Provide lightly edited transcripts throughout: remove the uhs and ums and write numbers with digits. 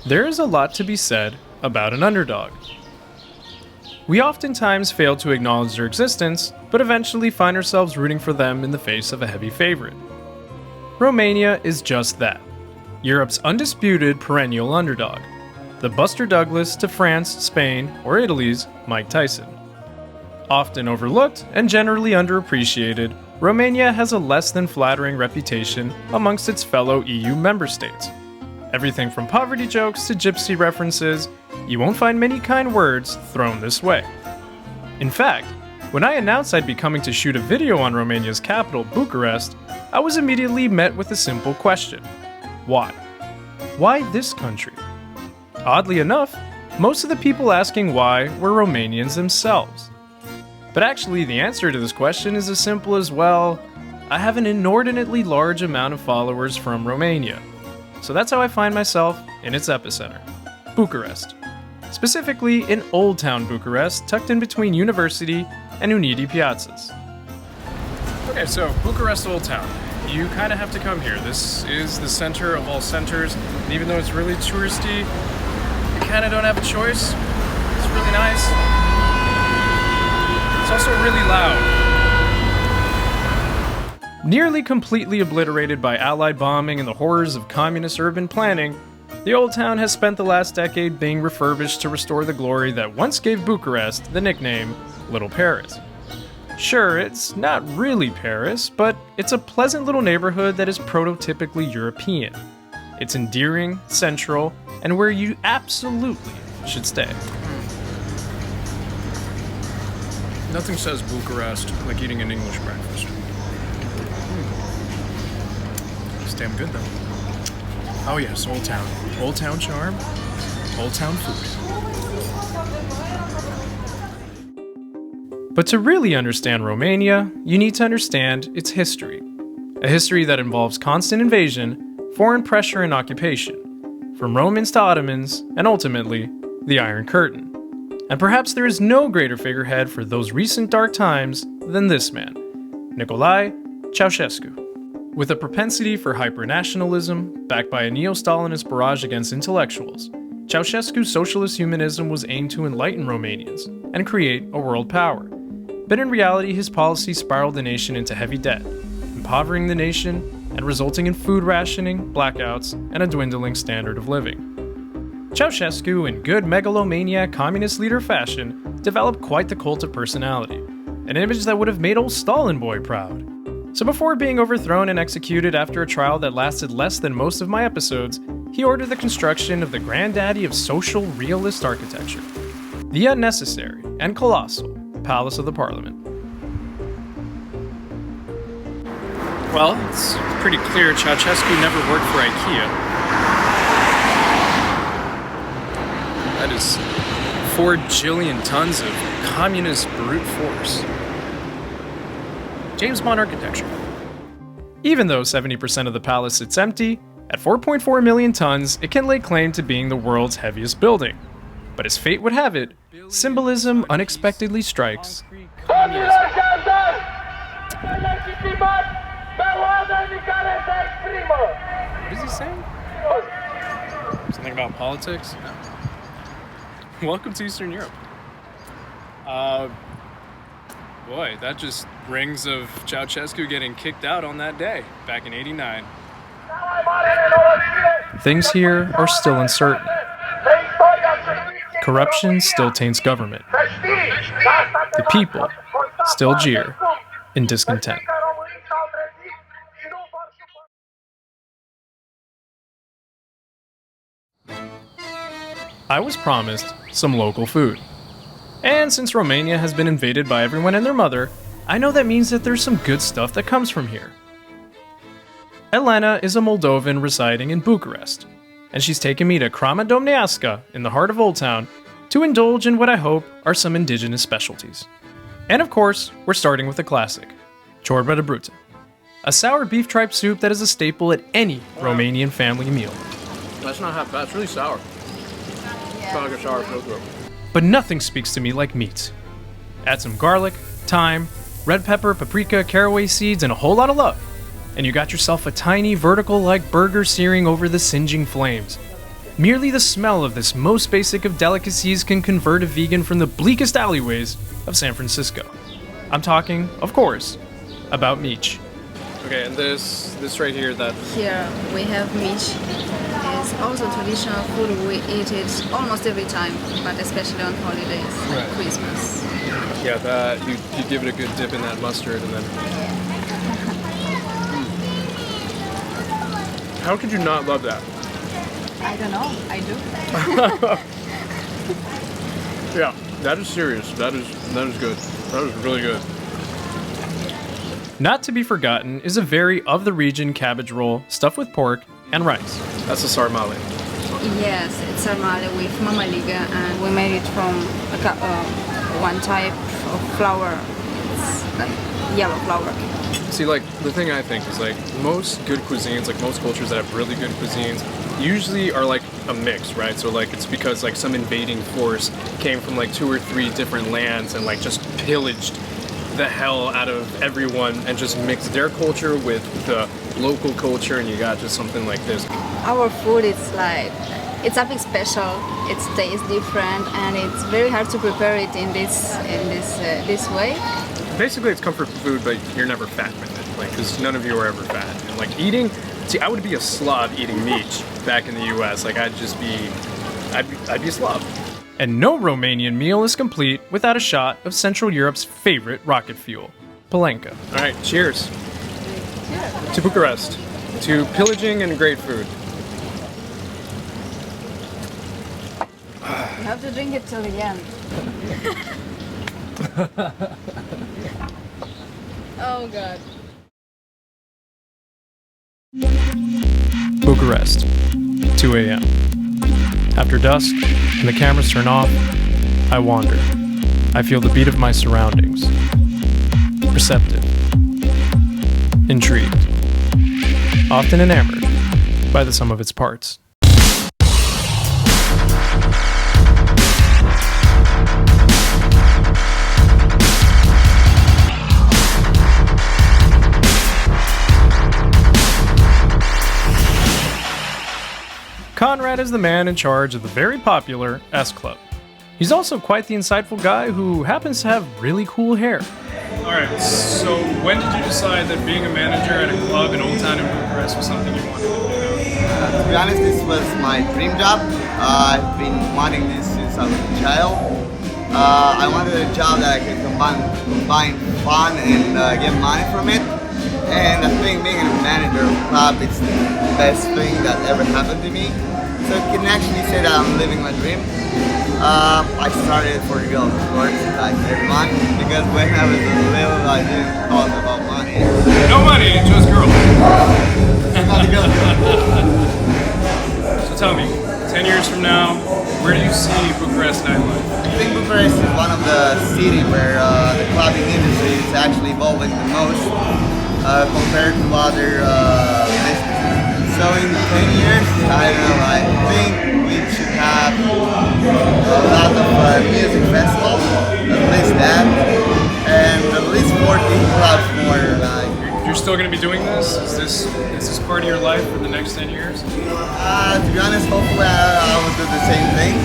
There is a lot to be said about an underdog. We oftentimes fail to acknowledge their existence, but eventually find ourselves rooting for them in the face of a heavy favorite. Romania is just that. Europe's undisputed perennial underdog. The Buster Douglas to France, Spain, or Italy's Mike Tyson. Often overlooked and generally underappreciated, Romania has a less than flattering reputation amongst its fellow EU member states. Everything from poverty jokes to gypsy references, you won't find many kind words thrown this way. In fact, when I announced I'd be coming to shoot a video on Romania's capital, Bucharest, I was immediately met with a simple question. Why? Why this country? Oddly enough, most of the people asking why were Romanians themselves. But actually, the answer to this question is as simple as, well, I have an inordinately large amount of followers from Romania. So that's how I find myself in its epicenter, Bucharest. Specifically in Old Town Bucharest, tucked in between University and Uniti piazzas. Okay, so Bucharest Old Town. You kind of have to come here. This is the center of all centers, and even though it's really touristy, you kind of don't have a choice. It's really nice. It's also really loud. Nearly completely obliterated by Allied bombing and the horrors of communist urban planning, the Old Town has spent the last decade being refurbished to restore the glory that once gave Bucharest the nickname Little Paris. Sure, it's not really Paris, but it's a pleasant little neighborhood that is prototypically European. It's endearing, central, and where you absolutely should stay. Nothing says Bucharest like eating an English breakfast. It's damn good though. Oh yes, Old Town. Old Town charm, Old Town food. But to really understand Romania, you need to understand its history. A history that involves constant invasion, foreign pressure and occupation, from Romans to Ottomans, and ultimately, the Iron Curtain. And perhaps there is no greater figurehead for those recent dark times than this man, Nicolae Ceausescu. With a propensity for hyper-nationalism, backed by a neo-Stalinist barrage against intellectuals, Ceausescu's socialist humanism was aimed to enlighten Romanians and create a world power. But in reality, his policy spiraled the nation into heavy debt, impovering the nation and resulting in food rationing, blackouts, and a dwindling standard of living. Ceausescu, in good megalomaniac communist leader fashion, developed quite the cult of personality, an image that would have made old Stalin boy proud. So before being overthrown and executed after a trial that lasted less than most of my episodes, he ordered the construction of the granddaddy of social realist architecture, the unnecessary and colossal Palace of the Parliament. Well, it's pretty clear Ceausescu never worked for IKEA. That is 4 jillion tons of communist brute force. James Bond architecture. Even though 70% of the palace sits empty, at 4.4 million tons, it can lay claim to being the world's heaviest building. But as fate would have it, symbolism unexpectedly strikes. What is he saying? Something about politics? No. Welcome to Eastern Europe. Boy, that just rings of Ceausescu getting kicked out on that day, back in '89. Things here are still uncertain. Corruption still taints government. The people still jeer in discontent. I was promised some local food. And since Romania has been invaded by everyone and their mother, I know that means that there's some good stuff that comes from here. Elena is a Moldovan residing in Bucharest, and she's taken me to Crama Domneasca in the heart of Old Town to indulge in what I hope are some indigenous specialties. And of course, we're starting with a classic, ciorba de bruta, a sour beef tripe soup that is a staple at any Romanian family meal. That's not half bad, it's really sour. It's like a sour filter. But nothing speaks to me like meat. Add some garlic, thyme, red pepper, paprika, caraway seeds, and a whole lot of love, and you got yourself a tiny vertical-like burger searing over the singeing flames. Merely the smell of this most basic of delicacies can convert a vegan from the bleakest alleyways of San Francisco. I'm talking, of course, about meat. Okay, and this right here, that... Here we have meat. It's also traditional food. We eat it almost every time, but especially on holidays, like Christmas. Yeah, that, you give it a good dip in that mustard and then... How could you not love that? I don't know, I do. Yeah, that is serious. That is good. That is really good. Not to be forgotten is a very of-the-region cabbage roll stuffed with pork and rice. That's a sarmale. Yes, it's sarmale with mamaliga, and we made it from one type of flour. It's like yellow flour. See, like, the thing I think is, like, most good cuisines, like most cultures that have really good cuisines, usually are like a mix, right? So, like, it's because, like, some invading force came from, like, 2 or 3 different lands and, like, just pillaged the hell out of everyone and just mixed their culture with the local culture, and you got just something like this. Our food is like, it's something special. It tastes different, and it's very hard to prepare it in this way. Basically, it's comfort food, but you're never fat with it, like, because none of you are ever fat. And, like, see, I would be a slob eating meat back in the U.S. Like, I'd be a slob. And no Romanian meal is complete without a shot of Central Europe's favorite rocket fuel, Palenka. All right, cheers. Cheers. To Bucharest, to pillaging and great food. You have to drink it till the end. Oh God. Bucharest, 2 a.m. After dusk, and the cameras turn off, I wander. I feel the beat of my surroundings. Receptive. Intrigued. Often enamored by the sum of its parts. Conrad is the man in charge of the very popular S Club. He's also quite the insightful guy who happens to have really cool hair. Alright, so when did you decide that being a manager at a club in Old Town in Bucharest was something you wanted to do? To be honest, this was my dream job. I've been wanting this since I was a child. I wanted a job that I could combine fun and get money from it. And I think being a manager of a club is the best thing that ever happened to me. So I can actually say that I'm living my dream. I started for the girls, of course, like everyone, because when I was little, I didn't talk about money. No money, just girls. Not the girls. So tell me, 10 years from now, where do you see Bucharest nightlife? I think Bucharest is one of the cities where the clubbing industry is actually evolving the most compared to other businesses. So in 10 years, I don't know, I think we should have a lot of music festivals, at least that, and at least 14 clubs more. You're still going to be doing this? Is this part of your life for the next 10 years? To be honest, hopefully I will do the same thing.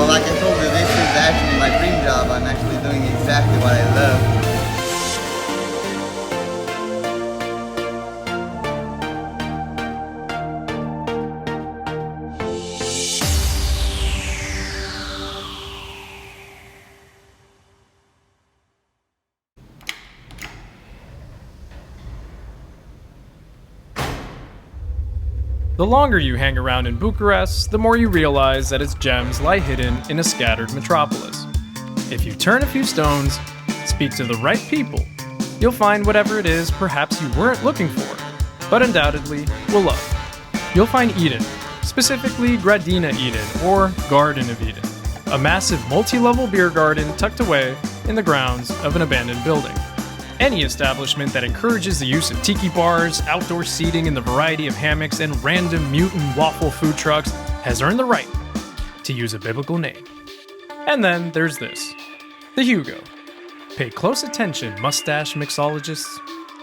Like I told you, this is actually my dream job. I'm actually doing exactly what I love. The longer you hang around in Bucharest, the more you realize that its gems lie hidden in a scattered metropolis. If you turn a few stones, speak to the right people, you'll find whatever it is perhaps you weren't looking for, but undoubtedly will love. You'll find Eden, specifically Gradina Eden, or Garden of Eden, a massive multi-level beer garden tucked away in the grounds of an abandoned building. Any establishment that encourages the use of tiki bars, outdoor seating in the variety of hammocks, and random mutant waffle food trucks has earned the right to use a biblical name. And then there's this, the Hugo. Pay close attention, mustache mixologists.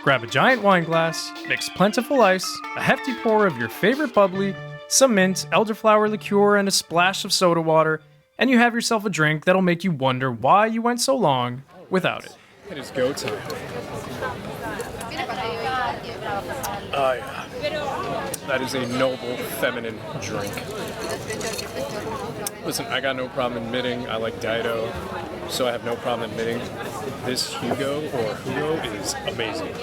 Grab a giant wine glass, mix plentiful ice, a hefty pour of your favorite bubbly, some mint, elderflower liqueur, and a splash of soda water, and you have yourself a drink that'll make you wonder why you went so long without it. It is go time. Oh yeah. That is a noble feminine drink. Listen, I got no problem admitting I like Dido, so I have no problem admitting this Hugo is amazing.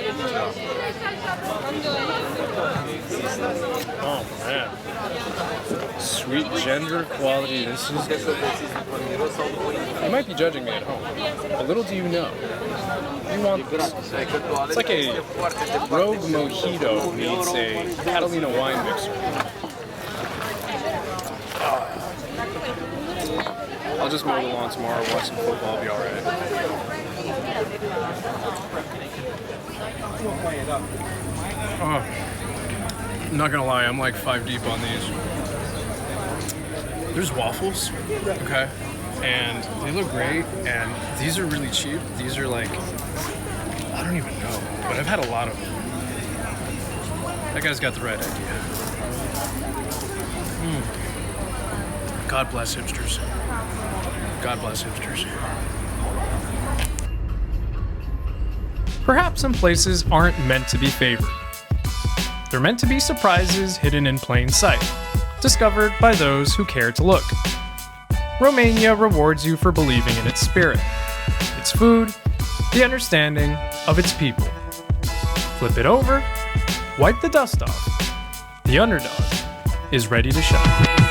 Oh man. Sweet gender equality. This is. You might be judging me at home, but little do you know. You want this. It's like a rogue mojito meets a Catalina wine mixer. I'll just mow the lawn tomorrow, watch some football, I'll be alright. Oh, I'm not gonna lie, I'm like 5 deep on these. There's waffles, okay, and they look great, and these are really cheap. These are like, I don't even know, but I've had a lot of them. That guy's got the right idea. God bless hipsters. God bless hipsters. Perhaps some places aren't meant to be favored. They're meant to be surprises hidden in plain sight, discovered by those who care to look. Romania rewards you for believing in its spirit, its food, the understanding of its people. Flip it over, wipe the dust off. The underdog is ready to shine.